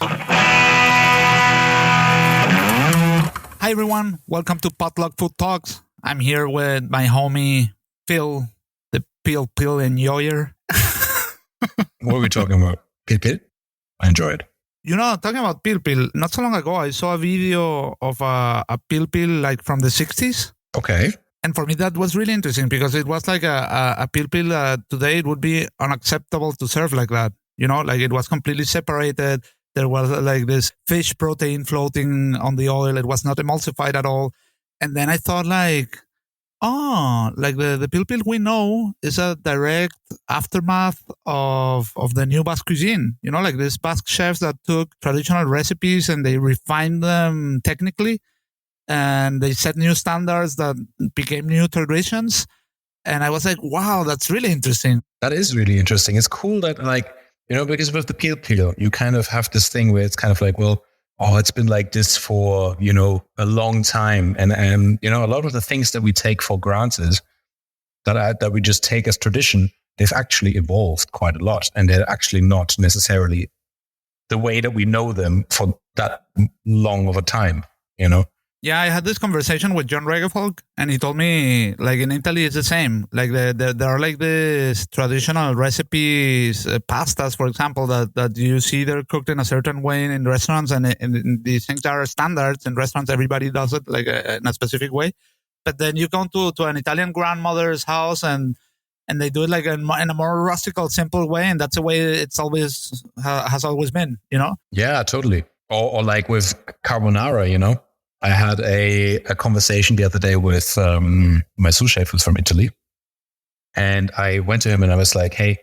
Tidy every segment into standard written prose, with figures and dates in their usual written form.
Hi everyone, welcome to Potluck Food Talks. I'm here with my homie Phil, the Pil enjoyer. What are we talking about? Pil? I enjoy it. You know, talking about Pil, not so long ago I saw a video of a Pil like from the 60s. Okay. And for me that was really interesting because it was like a Pil today it would be unacceptable to serve like that. You know, like it was completely separated. There was like this fish protein floating on the oil. It was not emulsified at all. And then I thought like, like the Pil we know is a direct aftermath of the new Basque cuisine. You know, like these Basque chefs that took traditional recipes and they refined them technically. And they set new standards that became new traditions. And I was like, wow, that's really interesting. That is really interesting. It's cool that because with the Pil, you kind of have this thing where it's kind of like, well, it's been like this for, a long time. And a lot of the things that we take for granted that we just take as tradition, they've actually evolved quite a lot. And they're actually not necessarily the way that we know them for that long of a time, Yeah, I had this conversation with John Regefolk, and he told me, like, in Italy, it's the same. Like, there are, like, these traditional recipes, pastas, for example, that you see they're cooked in a certain way in restaurants, and these things are standards. In restaurants, everybody does it, like, in a specific way. But then you go to an Italian grandmother's house, and they do it, like, in a more rustical, simple way, and that's the way it's always has always been, Yeah, totally. Or like with carbonara, I had a conversation the other day with my sous chef who's from Italy. And I went to him and I was like, hey,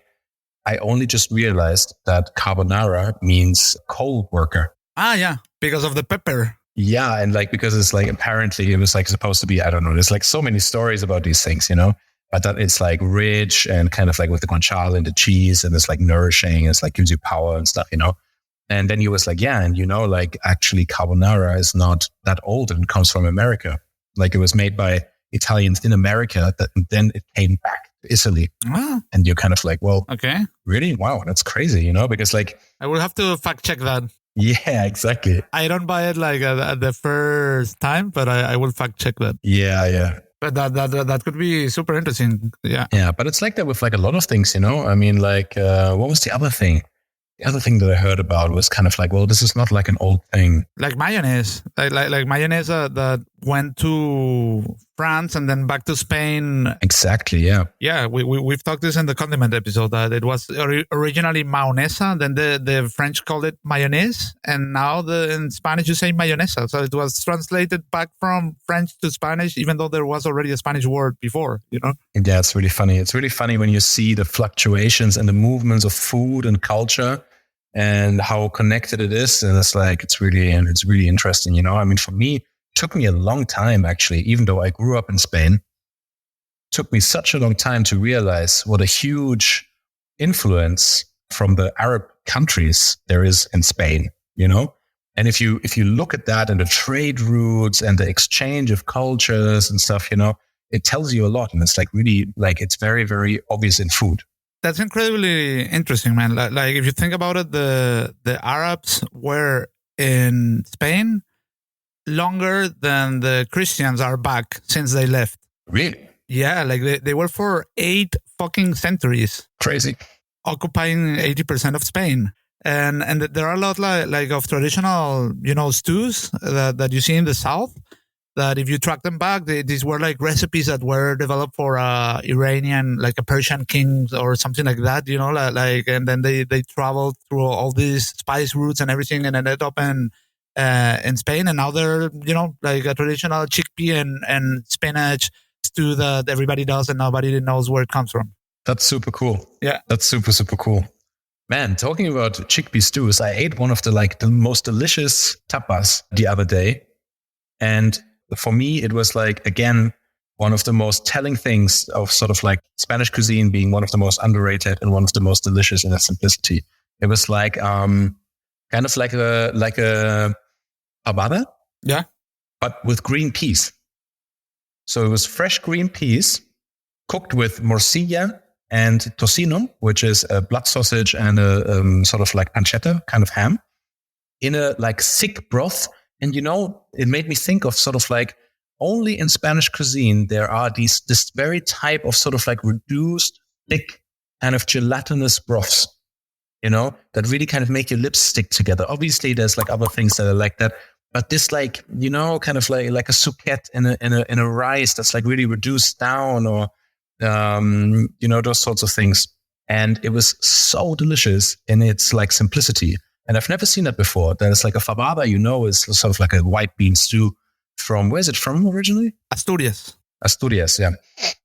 I only just realized that carbonara means coal worker. Ah, yeah, because of the pepper. Yeah, and like because it's like apparently it was like supposed to be, I don't know, there's like so many stories about these things, but that it's like rich and kind of like with the guanciale and the cheese and it's like nourishing, it's like gives you power and stuff, And then he was like, yeah, and like actually carbonara is not that old and it comes from America. Like it was made by Italians in America, then it came back to Italy. Wow. And you're kind of like, well, okay, really? Wow, that's crazy, because like... I will have to fact check that. Yeah, exactly. I don't buy it like at the first time, but I will fact check that. Yeah. But that could be super interesting. Yeah. Yeah, but it's like that with like a lot of things, I mean, like, what was the other thing? The other thing that I heard about was kind of like, well, this is not like an old thing. Like mayonnaise. Like mayonnaise that went to France and then back to Spain. Exactly, yeah. Yeah, we've talked this in the condiment episode that it was originally mayonesa, then the French called it mayonnaise, and now in Spanish you say mayonesa. So it was translated back from French to Spanish, even though there was already a Spanish word before, Yeah, it's really funny. It's really funny when you see the fluctuations and the movements of food and culture and how connected it is. And it's really interesting, I mean, for me, it took me a long time, actually, even though I grew up in Spain, it took me such a long time to realize what a huge influence from the Arab countries there is in Spain, And if you look at that and the trade routes and the exchange of cultures and stuff, it tells you a lot. And it's like really like, it's very, very obvious in food. That's incredibly interesting, man. Like if you think about it, the Arabs were in Spain longer than the Christians are back since they left. Really? Yeah, like they were for 8 fucking centuries. Crazy. Occupying 80% of Spain. And there are a lot like of traditional, stews that you see in the South. That if you track them back, these were like recipes that were developed for Iranian, like a Persian king or something like that, and then they traveled through all these spice routes and everything and ended up in Spain. And now they're, like a traditional chickpea and spinach stew that everybody does and nobody knows where it comes from. That's super cool. Yeah. That's super, super cool. Man, talking about chickpea stews, I ate one of the most delicious tapas the other day. And for me, it was like, again, one of the most telling things of sort of like Spanish cuisine being one of the most underrated and one of the most delicious in its simplicity. It was like, kind of like a abada. Yeah. But with green peas. So it was fresh green peas cooked with morcilla and tocino, which is a blood sausage and a sort of like pancetta kind of ham. in a like thick broth. And, it made me think of sort of like only in Spanish cuisine, there are this very type of sort of like reduced, thick, kind of gelatinous broths, that really kind of make your lips stick together. Obviously, there's like other things that are like that. But this like, kind of like a souquette in a rice that's like really reduced down or, those sorts of things. And it was so delicious in its like simplicity. And I've never seen that before. There's like a fabada, is sort of like a white bean stew from, where's it from originally? Asturias, yeah.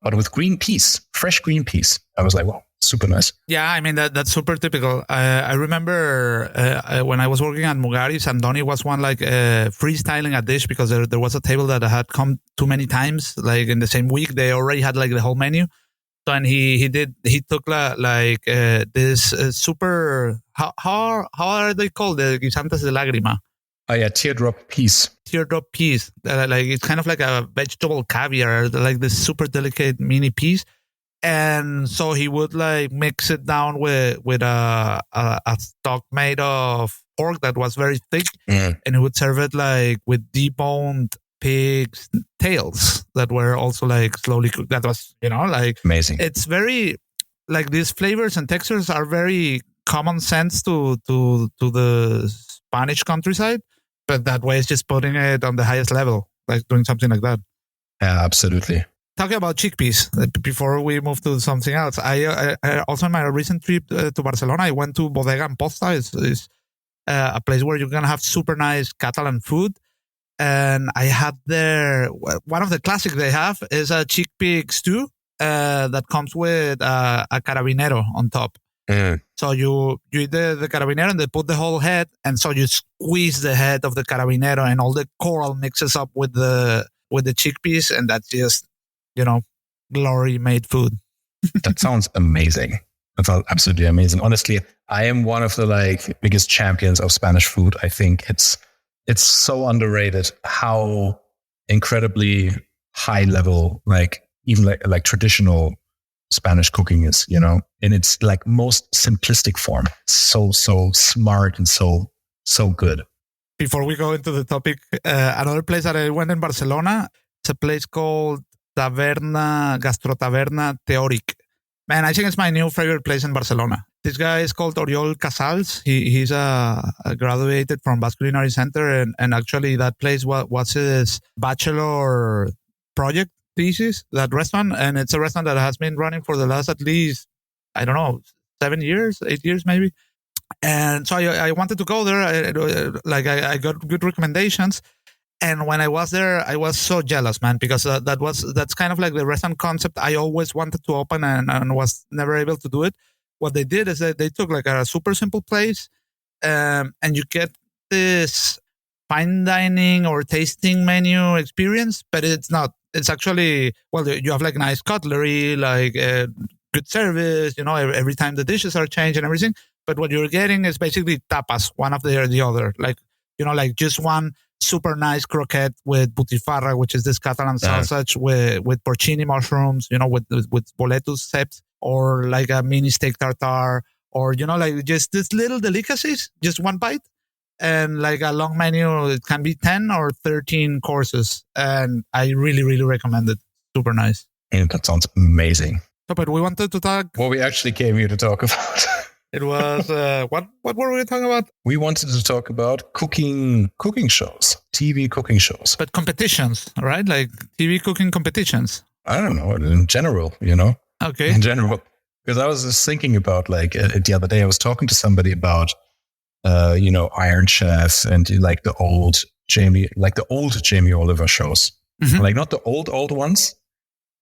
But with green peas, fresh green peas. I was like, wow, super nice. Yeah, I mean, that's super typical. I remember when I was working at Mugaris, and Donny was one like freestyling a dish because there was a table that had come too many times, like in the same week. They already had like the whole menu. So, and he took this super, how are they called? The guisantes de lágrima. Oh yeah, teardrop peas. Teardrop peas. Like it's kind of like a vegetable caviar, like this super delicate mini peas. And so he would like mix it down with a stock made of pork that was very thick, and he would serve it like with deboned pig's tails that were also like slowly cooked. That was, like amazing. It's very like these flavors and textures are very common sense to the Spanish countryside, but that way is just putting it on the highest level, like doing something like that. Yeah, absolutely. Talking about chickpeas, before we move to something else, I also in my recent trip to Barcelona, I went to Bodega and Posta. It's a place where you're going to have super nice Catalan food. And I had there, one of the classics they have is a chickpea stew that comes with a carabinero on top. So you eat the carabinero and they put the whole head. And so you squeeze the head of the carabinero and all the coral mixes up with the chickpeas. And that's just, glory made food. That sounds amazing. That sounds absolutely amazing. Honestly, I am one of the biggest champions of Spanish food. I think it's so underrated how incredibly high level, even traditional Spanish cooking is, in its most simplistic form. So smart and so good. Before we go into the topic, another place that I went in Barcelona, it's a place called Gastrotaverna Teòric. Man, I think it's my new favorite place in Barcelona. This guy is called Oriol Casals. He's graduated from Basque Culinary Center, and actually that place was his bachelor project thesis, that restaurant. And it's a restaurant that has been running for the last at least, 7 years, 8 years maybe. And so I wanted to go there. I got good recommendations. And when I was there, I was so jealous, man, because that's kind of like the restaurant concept I always wanted to open and was never able to do it. What they did is that they took like a super simple place, and you get this fine dining or tasting menu experience, but it's not. It's actually, well, you have like nice cutlery, good service, every time the dishes are changed and everything. But what you're getting is basically tapas, one after the other. Like just one super nice croquette with butifarra, which is this Catalan sausage with porcini mushrooms, with boletus ceps, or like a mini steak tartare, or, just these little delicacies, just one bite. And like a long menu, it can be 10 or 13 courses. And I really, really recommend it. Super nice. And that sounds amazing. So, but we wanted to talk. What we actually came here to talk about. It was, what were we talking about? We wanted to talk about cooking shows, TV cooking shows. But competitions, right? Like TV cooking competitions. I don't know, in general, Okay. In general. Because I was just thinking about, the other day, I was talking to somebody about, Iron Chef and the old Jamie Oliver shows. Mm-hmm. Not the old ones.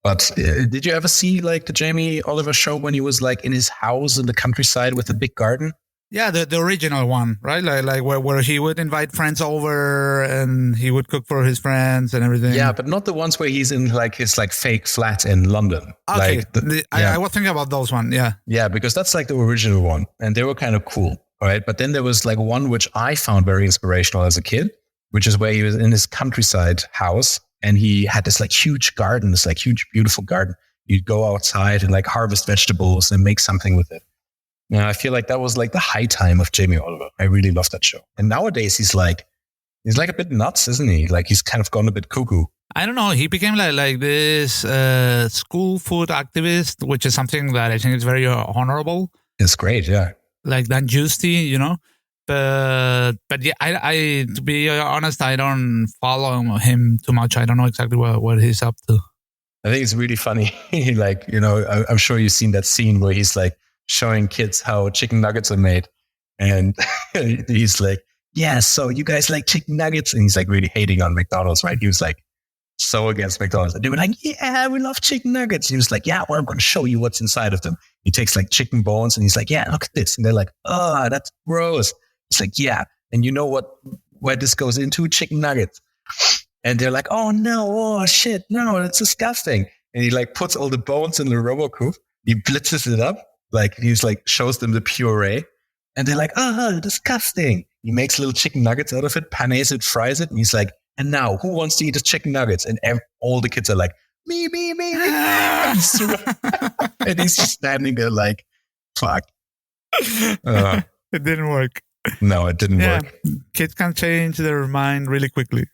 But did you ever see the Jamie Oliver show when he was in his house in the countryside with a big garden? Yeah, the original one, right? Like where he would invite friends over and he would cook for his friends and everything. Yeah, but not the ones where he's in his fake flat in London. Okay, I was thinking about those one. Yeah, yeah, because that's the original one, and they were kind of cool, right? But then there was one which I found very inspirational as a kid, which is where he was in his countryside house. And he had this huge garden, this huge, beautiful garden. You'd go outside and harvest vegetables and make something with it. Yeah, I feel like that was like the high time of Jamie Oliver. I really love that show. And nowadays he's like a bit nuts, isn't he? Like he's kind of gone a bit cuckoo. I don't know. He became like this school food activist, which is something that I think is very honorable. It's great, yeah. Like Dan Justy, you know. But yeah, I to be honest, I don't follow him too much. I don't know exactly what he's up to. I think it's really funny. Like, you know, I'm sure you've seen that scene where he's like showing kids how chicken nuggets are made. And he's like, yeah, so you guys like chicken nuggets? And he's like really hating on McDonald's, right? He was like so against McDonald's. And they were like, yeah, we love chicken nuggets. He was like, yeah, well, I'm going to show you what's inside of them. He takes like chicken bones and he's like, yeah, look at this. And they're like, oh, that's gross. It's like, yeah. And you know where this goes into? Chicken nuggets. And they're like, oh no, oh shit, no, that's disgusting. And he like puts all the bones in the RoboCoupe. He blitzes it up. Like he's like shows them the puree. And they're like, oh, disgusting. He makes little chicken nuggets out of it, panes it, fries it. And he's like, and now who wants to eat the chicken nuggets? And all the kids are like, me. And he's just standing there like, fuck. It didn't work. No, it didn't work. Kids can change their mind really quickly.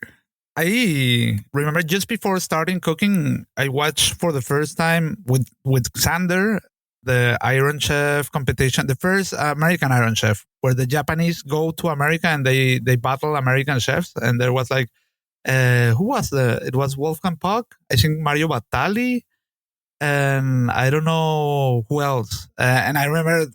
I remember just before starting cooking, I watched for the first time with Xander the Iron Chef competition, the first American Iron Chef, where the Japanese go to America and they battle American chefs. And there was like, who was it was Wolfgang Puck, I think Mario Batali, and I don't know who else. And I remember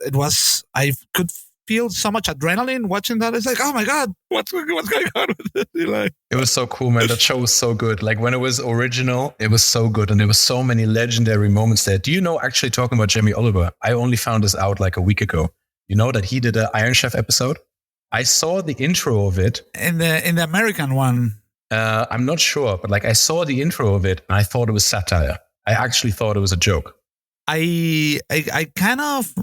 I could feel so much adrenaline watching that. It's like, oh my God, what's going on with this? Like, it was so cool, man. That show was so good. Like when it was original, it was so good. And there were so many legendary moments there. Do you know, actually talking about Jamie Oliver, I only found this out like a week ago. You know that he did an Iron Chef episode? I saw the intro of it. In the American one. I'm not sure, but like I saw the intro of it and I thought it was satire. I actually thought it was a joke. I kind of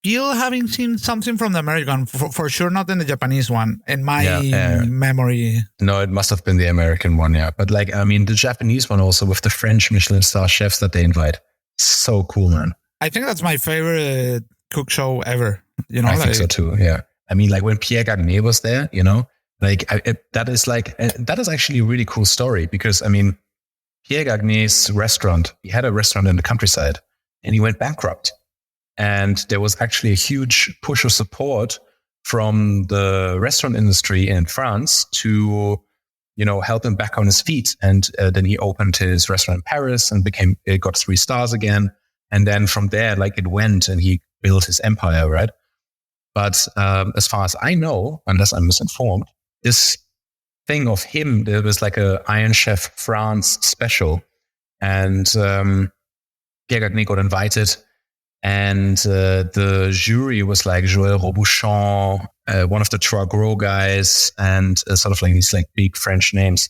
feel having seen something from the American, for sure not in the Japanese one, in my memory. No, it must have been the American one, yeah. But like, I mean, the Japanese one also with the French Michelin star chefs that they invite. So cool, man. I think that's my favorite cook show ever. You know, I think so too, yeah. I mean, like when Pierre Gagné was there, you know, like that is actually a really cool story because, I mean, Pierre Gagné's restaurant, he had a restaurant in the countryside and he went bankrupt. And there was actually a huge push of support from the restaurant industry in France to, you know, help him back on his feet. And then he opened his restaurant in Paris and it got 3 stars again. And then from there, like it went and he built his empire, right? But as far as I know, unless I'm misinformed, this thing of him, there was like a Iron Chef France special. And Pierre Gagné got invited. And the jury was like Joël Robuchon, one of the Trois Gros guys, and sort of like these like big French names.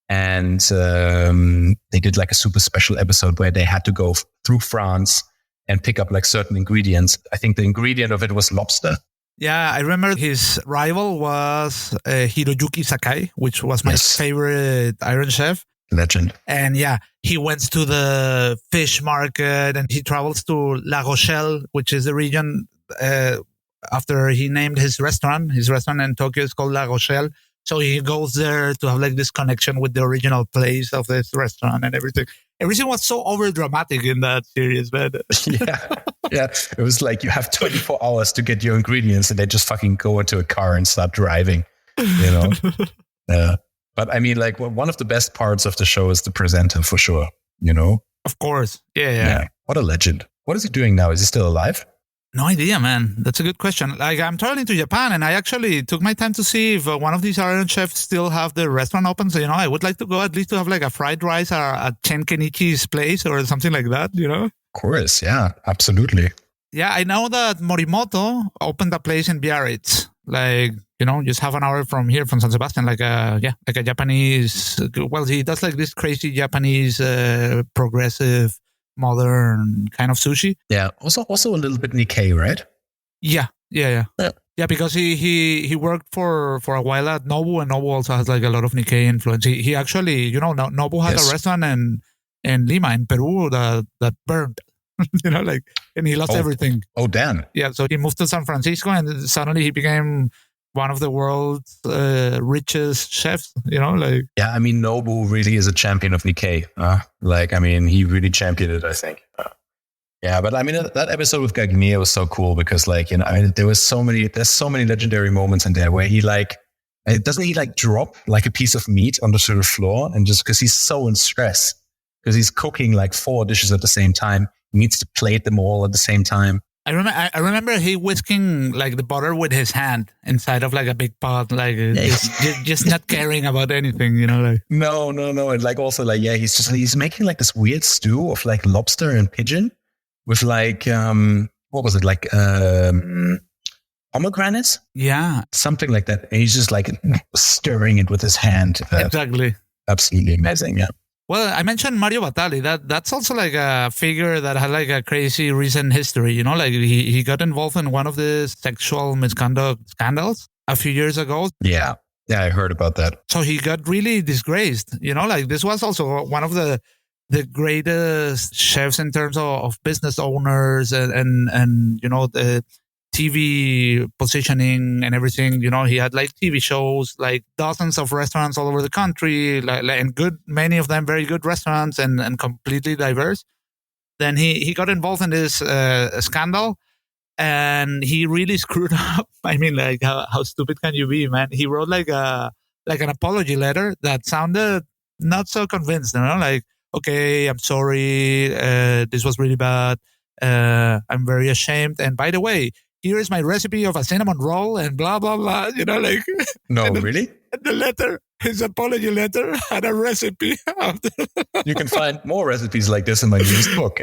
And they did like a super special episode where they had to go through France and pick up like certain ingredients. I think the ingredient of it was lobster. Yeah, I remember his rival was Hiroyuki Sakai, which was my favorite Iron Chef. Legend. And yeah, he went to the fish market and he travels to La Rochelle, which is the region after he named his restaurant. His restaurant in Tokyo is called La Rochelle. So he goes there to have like this connection with the original place of this restaurant and everything. Everything was so over dramatic in that series, man. Yeah. It was like you have 24 hours to get your ingredients and they just fucking go into a car and start driving, you know? Yeah. But I mean, like one of the best parts of the show is the presenter for sure, you know? Of course. Yeah. What a legend. What is he doing now? Is he still alive? No idea, man. That's a good question. Like I'm traveling to Japan and I actually took my time to see if one of these Iron Chefs still have the restaurant open. So, you know, I would like to go at least to have like a fried rice or at Chen Kenichi's place or something like that, you know? Of course. Yeah, absolutely. Yeah, I know that Morimoto opened a place in Biarritz. Like, you know, just half an hour from here, from San Sebastian, like a Japanese, well, he does like this crazy Japanese, progressive, modern kind of sushi. Yeah. Also a little bit Nikkei, right? Yeah. Yeah, because he worked for a while at Nobu, and Nobu also has like a lot of Nikkei influence. He actually, you know, Nobu has a restaurant in Lima, in Peru, that burned. And he lost everything. Oh, damn. Yeah, so he moved to San Francisco, and suddenly he became one of the world's richest chefs. Yeah, I mean, Nobu really is a champion of Nikkei. He really championed it, I think. Yeah, but I mean, that episode with Gagnier was so cool because, there's so many legendary moments in there where he doesn't he drop like a piece of meat on the sort of floor, and just because he's so in stress, because he's cooking 4 dishes at the same time, he needs to plate them all at the same time. I remember he whisking the butter with his hand inside of a big pot, just not caring about anything, No, and also he's making this weird stew of lobster and pigeon with what was it, pomegranates? Yeah. Something like that. And he's just stirring it with his hand. Exactly. Absolutely amazing, yeah. Well, I mentioned Mario Batali. That's also a figure that had a crazy recent history. He got involved in one of the sexual misconduct scandals a few years ago. Yeah, I heard about that. So he got really disgraced. This was also one of the greatest chefs in terms of business owners and the TV positioning and everything. He had TV shows, dozens of restaurants all over the country, and many of them very good restaurants and completely diverse. Then he got involved in this scandal, and he really screwed up. I mean, how stupid can you be, man? He wrote an apology letter that sounded not so convinced, okay, I'm sorry, this was really bad. I'm very ashamed. And by the way, here is my recipe of a cinnamon roll and blah, blah, blah, No, really? The letter, his apology letter, had a recipe. You can find more recipes like this in my newest book.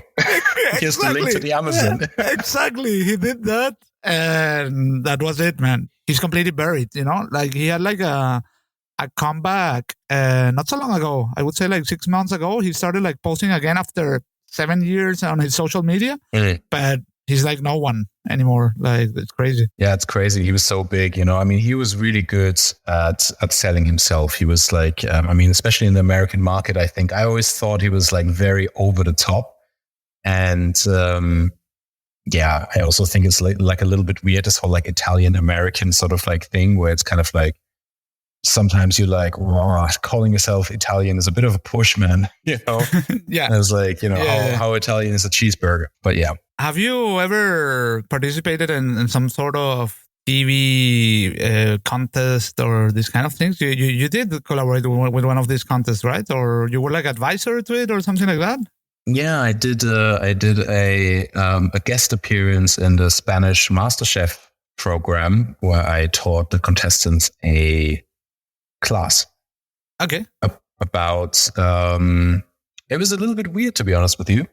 Here's the link to the Amazon. Exactly. He did that. And that was it, man. He's completely buried, he had a comeback not so long ago. I would say 6 months ago. He started posting again after 7 years on his social media. Really? But he's no one anymore. It's crazy. Yeah, it's crazy. He was so big, I mean, he was really good at selling himself. He was especially in the American market, I think I always thought he was very over the top. And I also think it's a little bit weird, this whole Italian American sort of thing where it's kind of sometimes you're calling yourself Italian is a bit of a push, man. Yeah. It's how Italian is a cheeseburger. But yeah. Have you ever participated in some sort of TV contest or these kind of things? You did collaborate with one of these contests, right? Or you were advisor to it or something like that? Yeah, I did a guest appearance in the Spanish MasterChef program where I taught the contestants a class. Okay. About it was a little bit weird, to be honest with you.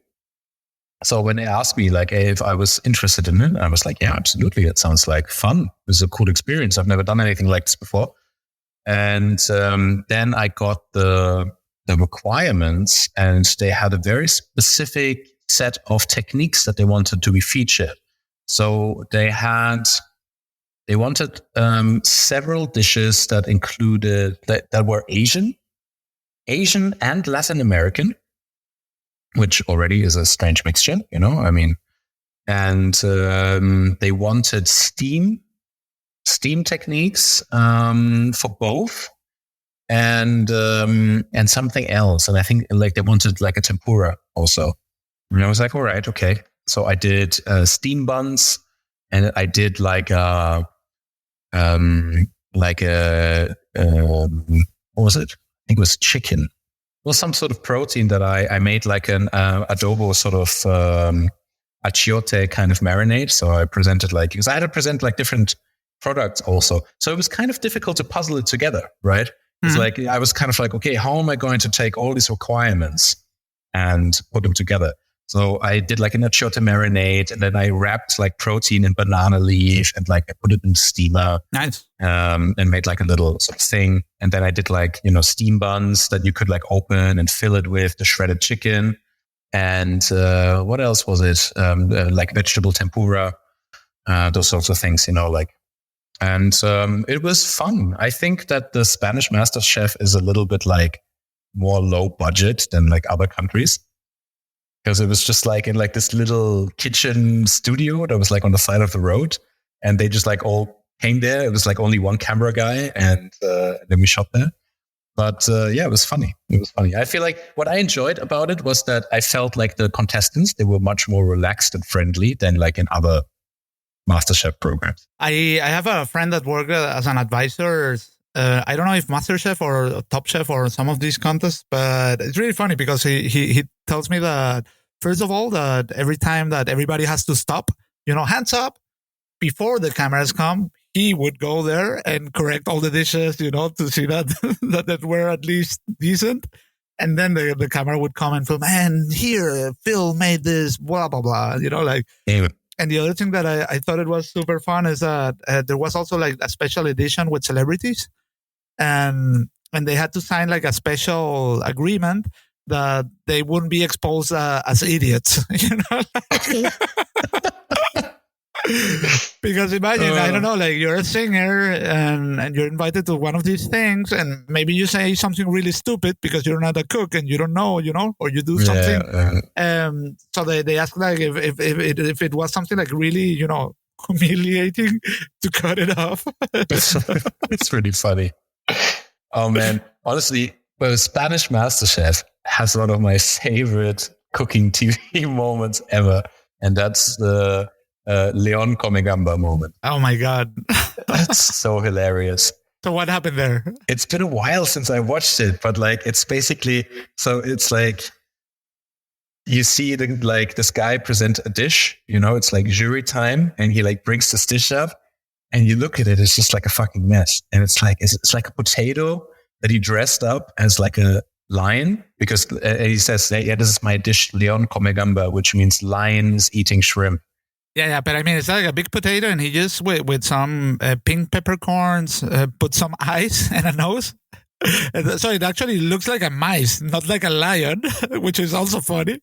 So when they asked me if I was interested in it, I was yeah, absolutely. It sounds like fun. It was a cool experience. I've never done anything like this before. And then I got the requirements, and they had a very specific set of techniques that they wanted to be featured. So they wanted several dishes that included that were Asian and Latin American, which already is a strange mixture, I mean, and they wanted steam techniques for both, and something else, and I think they wanted a tempura also. And I was all right, okay. So I did steam buns, and I did what was it? I think it was chicken. Well, some sort of protein that I made an adobo sort of achiote kind of marinade. So I presented because I had to present different products also. So it was kind of difficult to puzzle it together, right? It's I was kind of okay, how am I going to take all these requirements and put them together? So I did an achiote marinade, and then I wrapped protein in banana leaf, and I put it in the steamer. Nice. And made a little sort of thing. And then I did steam buns that you could and fill it with the shredded chicken. And what else was it? Vegetable tempura, those sorts of things, and it was fun. I think that the Spanish MasterChef is a little bit more low budget than other countries. because it was just like in like this little kitchen studio that was like on the side of the road, and they just like all came there. It was like only one camera guy, and then we shot there. But yeah, it was funny. It was funny. I feel like what I enjoyed about it was that I felt like the contestants, they were much more relaxed and friendly than like in other MasterChef programs. I have a friend that worked as an advisor. I don't know if MasterChef or Top Chef or some of these contests, but it's really funny because he tells me that, first of all, that every time that everybody has to stop, hands up, before the cameras come, he would go there and correct all the dishes, to see that that were at least decent. And then the camera would come and film, and here, Phil made this, blah, blah, blah, like... Yeah. And the other thing that I thought it was super fun is that there was also like a special edition with celebrities, and they had to sign like a special agreement that they wouldn't be exposed as idiots, Because imagine, I don't know, like you're a singer and you're invited to one of these things, and maybe you say something really stupid because you're not a cook and you don't know, or you do something. So they ask like if it was something like really, humiliating, to cut it off. It's really funny. Oh man, honestly, well, Spanish MasterChef has one of my favorite cooking TV moments ever, and that's the Leon Come Gamba moment. Oh my God. That's so hilarious. So what happened there? It's been a while since I watched it, but like it's basically, so it's like you see this guy present a dish, it's like jury time, and he like brings this dish up, and you look at it, it's just like a fucking mess. And it's like a potato that he dressed up as like a lion, because he says, yeah, this is my dish, Leon Come Gamba, which means lions eating shrimp. Yeah, but I mean, it's like a big potato, and he just with some pink peppercorns, put some eyes and a nose. So it actually looks like a mice, not like a lion, which is also funny.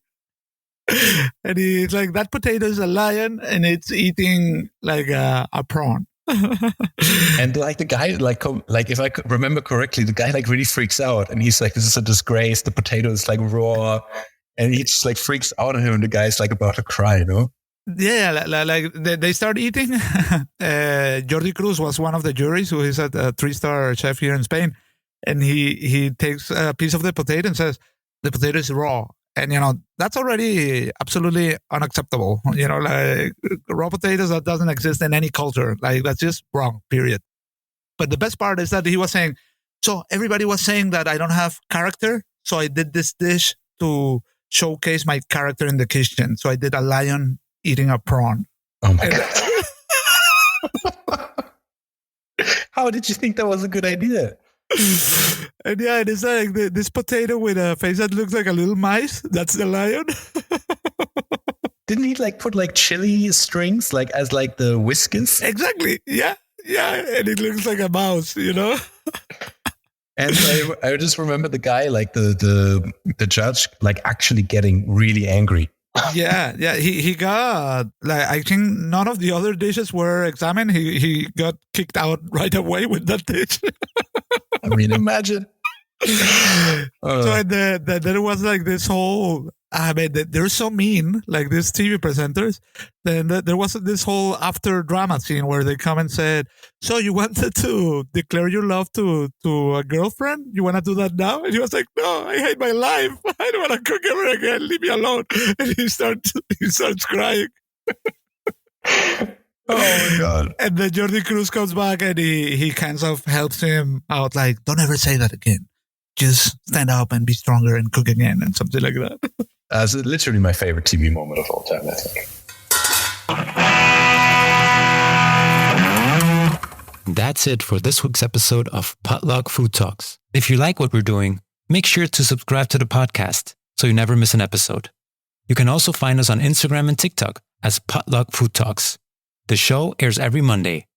And he's like, that potato is a lion, and it's eating like a prawn. And like the guy, like if I remember correctly, the guy like really freaks out, and he's like, this is a disgrace. The potato is like raw, and he just like freaks out on him, and the guy's like about to cry, Yeah, like they start eating. Jordi Cruz was one of the juries, who is a 3-star chef here in Spain, and he takes a piece of the potato and says the potato is raw, and that's already absolutely unacceptable. Like raw potatoes, that doesn't exist in any culture. Like that's just wrong. Period. But the best part is that he was saying, so everybody was saying that I don't have character, so I did this dish to showcase my character in the kitchen. So I did a lion eating a prawn. Oh my God. How did you think that was a good idea? And yeah, it is like this potato with a face that looks like a little mice. That's the lion. Didn't he like put like chili strings like as like the whiskers? Exactly. Yeah. And it looks like a mouse, And I just remember the guy, like the judge, like actually getting really angry. Yeah. He got like, I think none of the other dishes were examined. He got kicked out right away with that dish. I mean, imagine. So there was like this whole. I mean, they're so mean, like these TV presenters. Then there was this whole after drama scene where they come and said, "So you wanted to declare your love to a girlfriend? You want to do that now?" And he was like, "No, I hate my life. I don't want to cook ever again. Leave me alone." And he starts crying. Oh my God. And then Jordi Cruz comes back and he kind of helps him out, like, don't ever say that again. Just stand up and be stronger and cook again, and something like that. That's literally my favorite TV moment of all time, I think. That's it for this week's episode of Potluck Food Talks. If you like what we're doing, make sure to subscribe to the podcast so you never miss an episode. You can also find us on Instagram and TikTok as Potluck Food Talks. The show airs every Monday.